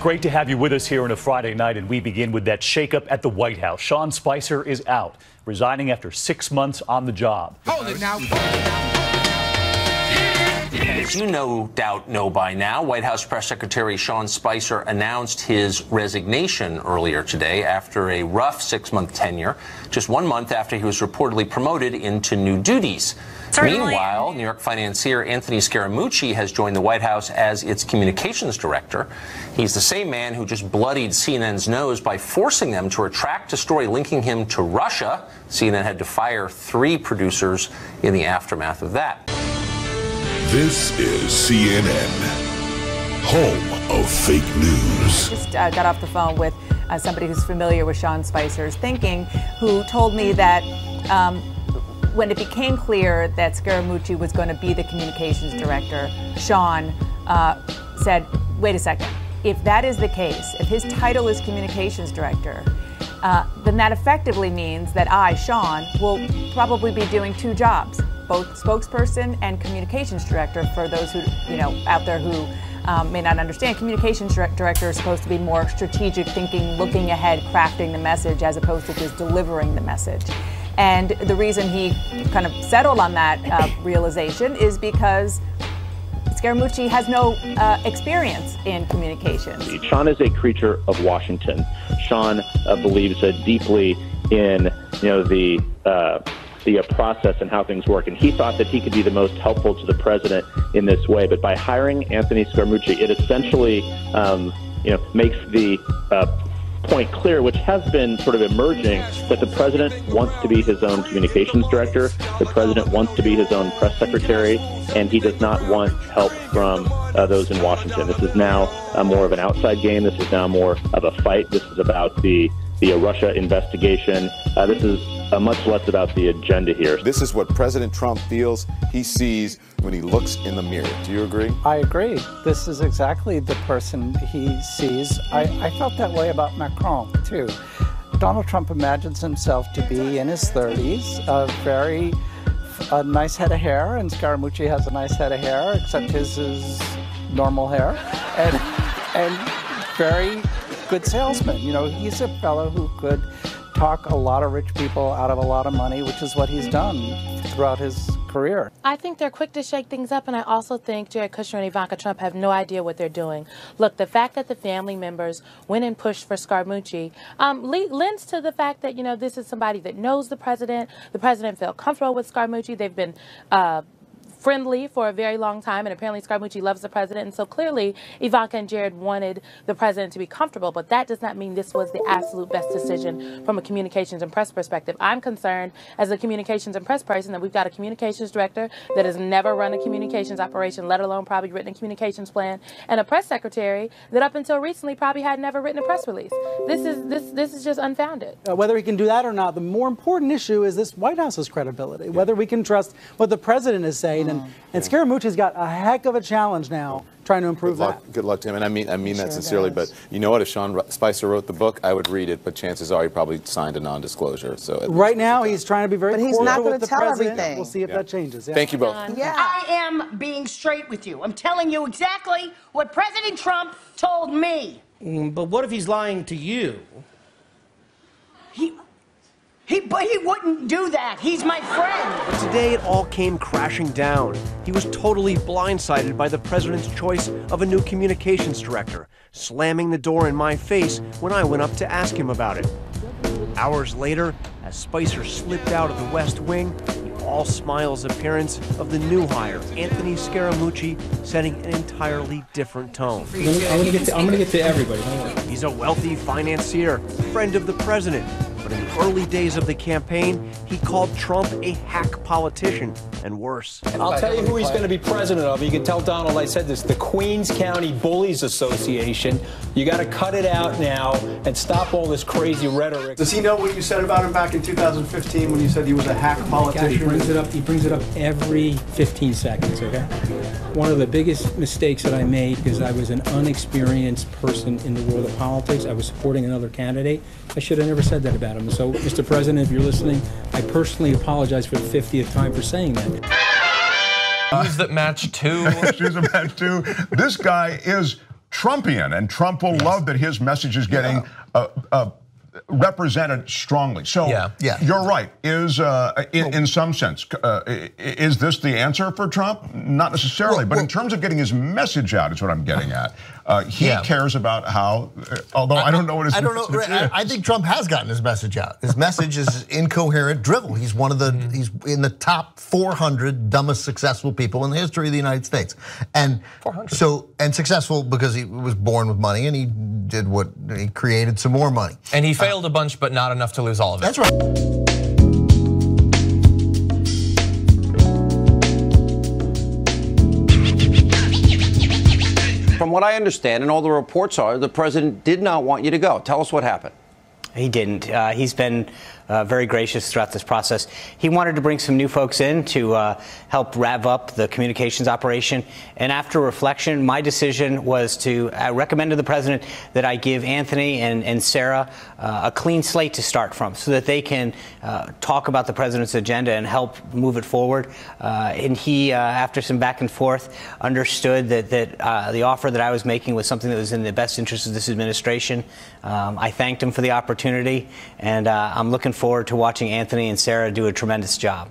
great to have you with us here on a Friday night, and we begin with that shakeup at the White House. Sean Spicer is out, resigning after 6 months on the job. Hold it now. As you no doubt know by now, White House Press Secretary Sean Spicer announced his resignation earlier today after a rough 6-month tenure, just 1 month after he was reportedly promoted into new duties. Meanwhile, New York financier Anthony Scaramucci has joined the White House as its communications director. He's the same man who just bloodied CNN's nose by forcing them to retract a story linking him to Russia. CNN had to fire 3 producers in the aftermath of that. This is CNN, home of fake news. Just got off the phone with somebody who's familiar with Sean Spicer's thinking, who told me that when it became clear that Scaramucci was going to be the communications director, Sean said, wait a second, if that is the case, if his title is communications director, then that effectively means that I, Sean, will probably be doing 2 jobs, both spokesperson and communications director. For those who, out there who may not understand, communications director is supposed to be more strategic thinking, looking ahead, crafting the message, as opposed to just delivering the message. And the reason he kind of settled on that realization is because Scaramucci has no experience in communications. Sean is a creature of Washington. Sean believes deeply in the process and how things work, and he thought that he could be the most helpful to the president in this way. But by hiring Anthony Scaramucci, it essentially makes the point clear, which has been sort of emerging, that the president wants to be his own communications director, the president wants to be his own press secretary, and he does not want help from those in Washington. This is now more of an outside game. This is now more of a fight. This is about the Russia investigation. This is much less about the agenda here. This is what President Trump feels he sees when he looks in the mirror. Do you agree? I agree. This is exactly the person he sees. I felt that way about Macron, too. Donald Trump imagines himself to be in his 30s, a nice head of hair, and Scaramucci has a nice head of hair, except his is normal hair, and very good salesman. He's a fellow who could talk a lot of rich people out of a lot of money, which is what he's done throughout his career. I think they're quick to shake things up, and I also think Jared Kushner and Ivanka Trump have no idea what they're doing. Look, the fact that the family members went and pushed for Scaramucci lends to the fact that, this is somebody that knows the president. The president felt comfortable with Scaramucci. They've been friendly for a very long time, and apparently Scaramucci loves the president, and so clearly Ivanka and Jared wanted the president to be comfortable, but that does not mean this was the absolute best decision from a communications and press perspective. I'm concerned as a communications and press person that we've got a communications director that has never run a communications operation, let alone probably written a communications plan, and a press secretary that up until recently probably had never written a press release. This is just unfounded. Whether he can do that or not, the more important issue is this White House's credibility, whether we can trust what the president is saying. And Scaramucci's got a heck of a challenge now trying to improve that. Good luck to him, and I mean that sincerely. But you know what? If Sean Spicer wrote the book, I would read it. But chances are he probably signed a non-disclosure. So right now he's trying to be very. But he's not going to tell everything. We'll see if that changes. Yeah. Thank you both. Yeah. I am being straight with you. I'm telling you exactly what President Trump told me. But what if he's lying to you? But he wouldn't do that. He's my friend. But today it all came crashing down. He was totally blindsided by the president's choice of a new communications director, slamming the door in my face when I went up to ask him about it. Hours later, as Spicer slipped out of the West Wing, the all-smiles appearance of the new hire, Anthony Scaramucci, setting an entirely different tone. I'm going to get to everybody. Don't worry. He's a wealthy financier, friend of the president. But in the early days of the campaign, he called Trump a hack politician, and worse. I'll tell you who he's going to be president of. You can tell Donald I said this. The Queens County Bullies Association. You got to cut it out now and stop all this crazy rhetoric. Does he know what you said about him back in 2015 when you said he was a hack politician? He brings it up every 15 seconds, okay? One of the biggest mistakes that I made, because I was an unexperienced person in the world of politics, I was supporting another candidate. I should have never said that about him. So, Mr. President, if you're listening, I personally apologize for the 50th time for saying that. Shoes that match too. Shoes that match too. This guy is Trumpian, and Trump will love that his message is getting represented strongly. So you're right. Is in some sense, is this the answer for Trump? Not necessarily, but in terms of getting his message out, is what I'm getting at. He cares about how, although I don't know what his message is. I think Trump has gotten his message out. His message is incoherent drivel. He's one of the, he's in the top 400 dumbest successful people in the history of the United States. And 400. So, and successful because he was born with money and he did what, he created some more money. And he failed a bunch, but not enough to lose all of it. That's right. From what I understand, and all the reports are, the president did not want you to go. Tell us what happened. He didn't. He's been very gracious throughout this process. He wanted to bring some new folks in to help rev up the communications operation. And after reflection, my decision was to recommend to the president that I give Anthony and Sarah a clean slate to start from so that they can talk about the president's agenda and help move it forward. And he, after some back and forth, understood that the offer that I was making was something that was in the best interest of this administration. I thanked him for the opportunity, and I'm looking forward to watching Anthony and Sarah do a tremendous job.